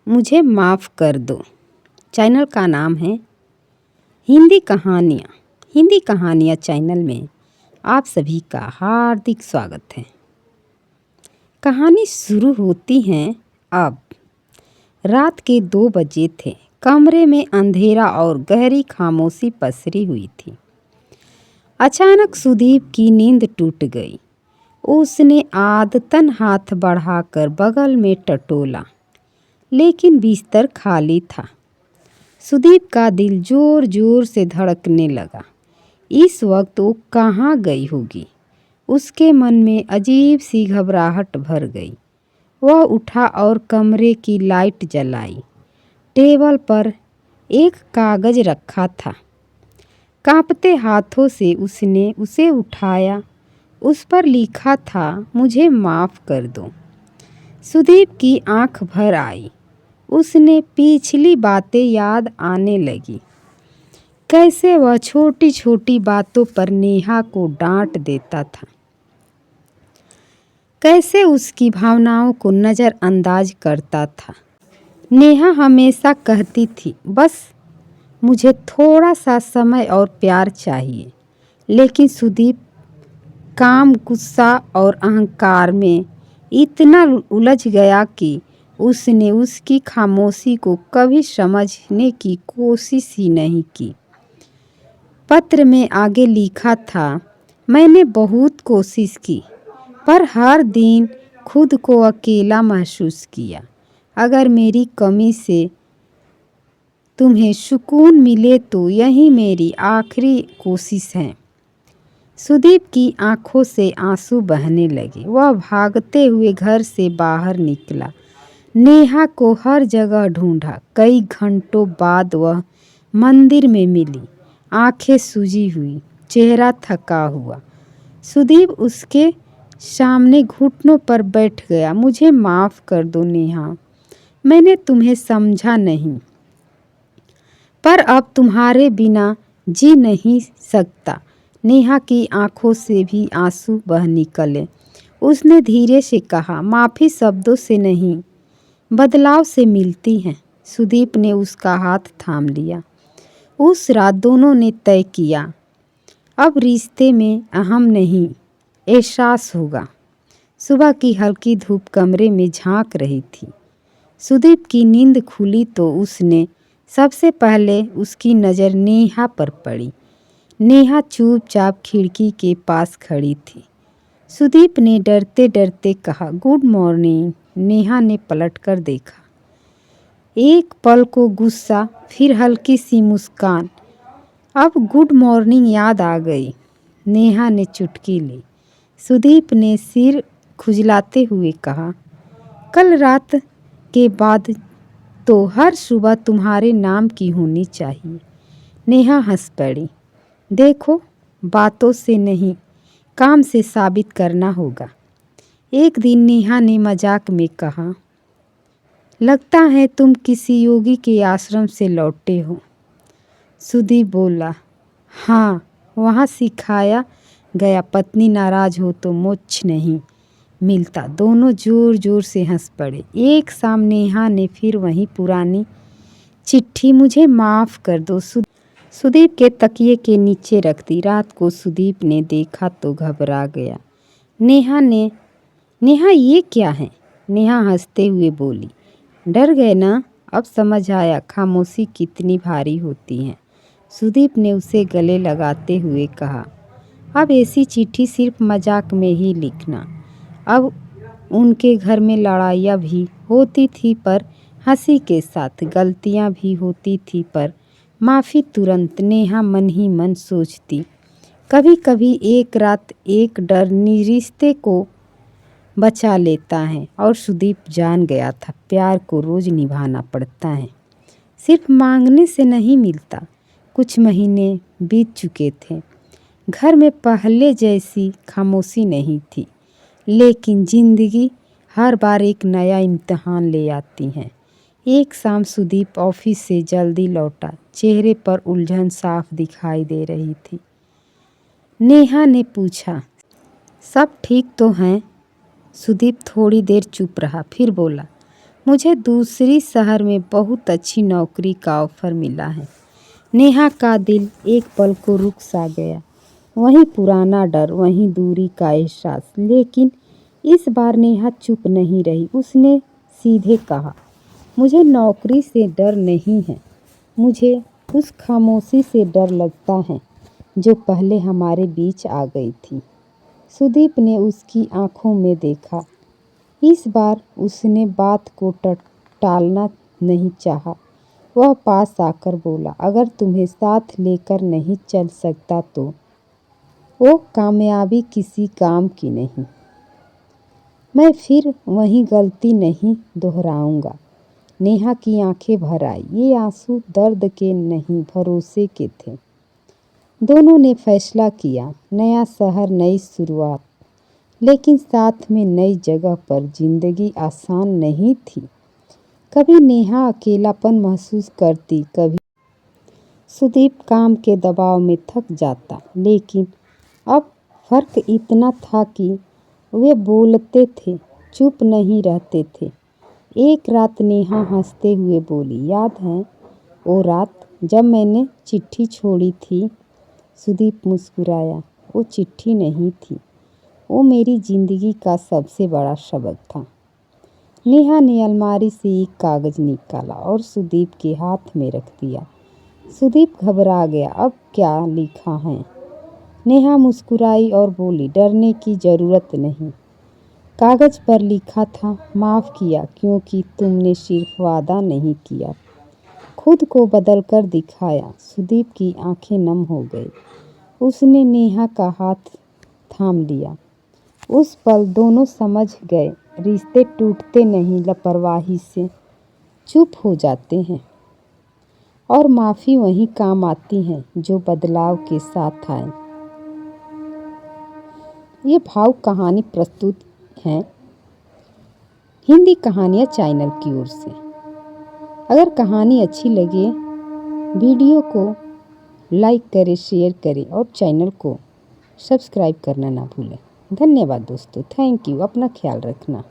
मुझे माफ़ कर दो। चैनल का नाम है हिंदी कहानियाँ। हिंदी कहानियाँ चैनल में आप सभी का हार्दिक स्वागत है। कहानी शुरू होती है अब। रात के 2 बजे थे। कमरे में अंधेरा और गहरी खामोशी पसरी हुई थी। अचानक सुदीप की नींद टूट गई। उसने आदतन हाथ बढ़ाकर बगल में टटोला, लेकिन बिस्तर खाली था। सुदीप का दिल जोर जोर से धड़कने लगा। इस वक्त वो कहाँ गई होगी? उसके मन में अजीब सी घबराहट भर गई। वह उठा और कमरे की लाइट जलाई। टेबल पर एक कागज रखा था। कांपते हाथों से उसने उसे उठाया। उस पर लिखा था, मुझे माफ़ कर दो। सुदीप की आंख भर आई। उसने पिछली बातें याद आने लगी। कैसे वह छोटी छोटी बातों पर नेहा को डांट देता था, कैसे उसकी भावनाओं को नज़रअंदाज करता था। नेहा हमेशा कहती थी, बस मुझे थोड़ा सा समय और प्यार चाहिए। लेकिन सुदीप काम, गुस्सा और अहंकार में इतना उलझ गया कि उसने उसकी खामोशी को कभी समझने की कोशिश ही नहीं की। पत्र में आगे लिखा था, मैंने बहुत कोशिश की, पर हर दिन खुद को अकेला महसूस किया। अगर मेरी कमी से तुम्हें सुकून मिले तो यही मेरी आखिरी कोशिश है। सुदीप की आंखों से आंसू बहने लगे। वह भागते हुए घर से बाहर निकला। नेहा को हर जगह ढूंढा। कई घंटों बाद वह मंदिर में मिली, आंखें सूजी हुई, चेहरा थका हुआ। सुदीप उसके सामने घुटनों पर बैठ गया। मुझे माफ़ कर दो नेहा, मैंने तुम्हें समझा नहीं, पर अब तुम्हारे बिना जी नहीं सकता। नेहा की आंखों से भी आंसू बह निकले। उसने धीरे से कहा, माफ़ी शब्दों से नहीं, बदलाव से मिलती है। सुदीप ने उसका हाथ थाम लिया। उस रात दोनों ने तय किया, अब रिश्ते में अहम नहीं, एहसास होगा। सुबह की हल्की धूप कमरे में झांक रही थी। सुदीप की नींद खुली तो उसने सबसे पहले उसकी नज़र नेहा पर पड़ी। नेहा चुपचाप खिड़की के पास खड़ी थी। सुदीप ने डरते डरते कहा, गुड मॉर्निंग। नेहा ने पलटकर देखा। एक पल को गुस्सा, फिर हल्की सी मुस्कान। अब गुड मॉर्निंग याद आ गई। नेहा ने चुटकी ली। सुदीप ने सिर खुजलाते हुए कहा, कल रात के बाद तो हर सुबह तुम्हारे नाम की होनी चाहिए। नेहा हंस पड़ी। देखो, बातों से नहीं, काम से साबित करना होगा। एक दिन नेहा ने मजाक में कहा, लगता है तुम किसी योगी के आश्रम से लौटे हो। सुदीप बोला, हाँ, वहाँ सिखाया गया पत्नी नाराज हो तो मोक्ष नहीं मिलता। दोनों जोर जोर से हंस पड़े। एक शाम नेहा ने फिर वही पुरानी चिट्ठी, मुझे माफ़ कर दो, सुदीप के तकिए के नीचे रख दी। रात को सुदीप ने देखा तो घबरा गया। नेहा ये क्या है? नेहा हंसते हुए बोली, डर गए ना? अब समझ आया खामोशी कितनी भारी होती है। सुदीप ने उसे गले लगाते हुए कहा, अब ऐसी चिट्ठी सिर्फ मजाक में ही लिखना। अब उनके घर में लड़ाइयाँ भी होती थी पर हंसी के साथ, गलतियाँ भी होती थी पर माफ़ी तुरंत। नेहा मन ही मन सोचती, कभी कभी एक रात एक डर रिश्ते को बचा लेता है। और सुदीप जान गया था, प्यार को रोज़ निभाना पड़ता है, सिर्फ मांगने से नहीं मिलता। कुछ महीने बीत चुके थे। घर में पहले जैसी खामोशी नहीं थी, लेकिन ज़िंदगी हर बार एक नया इम्तिहान ले आती है। एक शाम सुदीप ऑफिस से जल्दी लौटा। चेहरे पर उलझन साफ दिखाई दे रही थी। नेहा ने पूछा, सब ठीक तो हैं? सुदीप थोड़ी देर चुप रहा, फिर बोला, मुझे दूसरी शहर में बहुत अच्छी नौकरी का ऑफ़र मिला है। नेहा का दिल एक पल को रुक सा गया। वहीं पुराना डर, वहीं दूरी का एहसास। लेकिन इस बार नेहा चुप नहीं रही। उसने सीधे कहा, मुझे नौकरी से डर नहीं है, मुझे उस खामोशी से डर लगता है जो पहले हमारे बीच आ गई थी। सुदीप ने उसकी आंखों में देखा। इस बार उसने बात को टालना नहीं चाहा। वह पास आकर बोला, अगर तुम्हें साथ लेकर नहीं चल सकता तो वो कामयाबी किसी काम की नहीं। मैं फिर वही गलती नहीं दोहराऊंगा। नेहा की आंखें भर आई। ये आंसू दर्द के नहीं, भरोसे के थे। दोनों ने फैसला किया, नया शहर, नई शुरुआत। लेकिन साथ में नई जगह पर जिंदगी आसान नहीं थी। कभी नेहा अकेलापन महसूस करती, कभी सुदीप काम के दबाव में थक जाता। लेकिन अब फर्क इतना था कि वे बोलते थे, चुप नहीं रहते थे। एक रात नेहा हंसते हुए बोली, याद है वो रात जब मैंने चिट्ठी छोड़ी थी? सुदीप मुस्कुराया। वो चिट्ठी नहीं थी, वो मेरी जिंदगी का सबसे बड़ा सबक था। नेहा ने अलमारी से एक कागज निकाला और सुदीप के हाथ में रख दिया। सुदीप घबरा गया। अब क्या लिखा है? नेहा मुस्कुराई और बोली, डरने की जरूरत नहीं। कागज पर लिखा था, माफ़ किया क्योंकि तुमने सिर्फ वादा नहीं किया, खुद को बदल कर दिखाया। सुदीप की आंखें नम हो गई। उसने नेहा का हाथ थाम लिया। उस पल दोनों समझ गए, रिश्ते टूटते नहीं, लापरवाही से चुप हो जाते हैं। और माफ़ी वहीं काम आती है जो बदलाव के साथ आए। ये भावुक कहानी प्रस्तुत है हिंदी कहानियाँ चैनल की ओर से। अगर कहानी अच्छी लगे, वीडियो को लाइक करें, शेयर करें और चैनल को सब्सक्राइब करना ना भूलें। धन्यवाद दोस्तों, थैंक यू। अपना ख्याल रखना।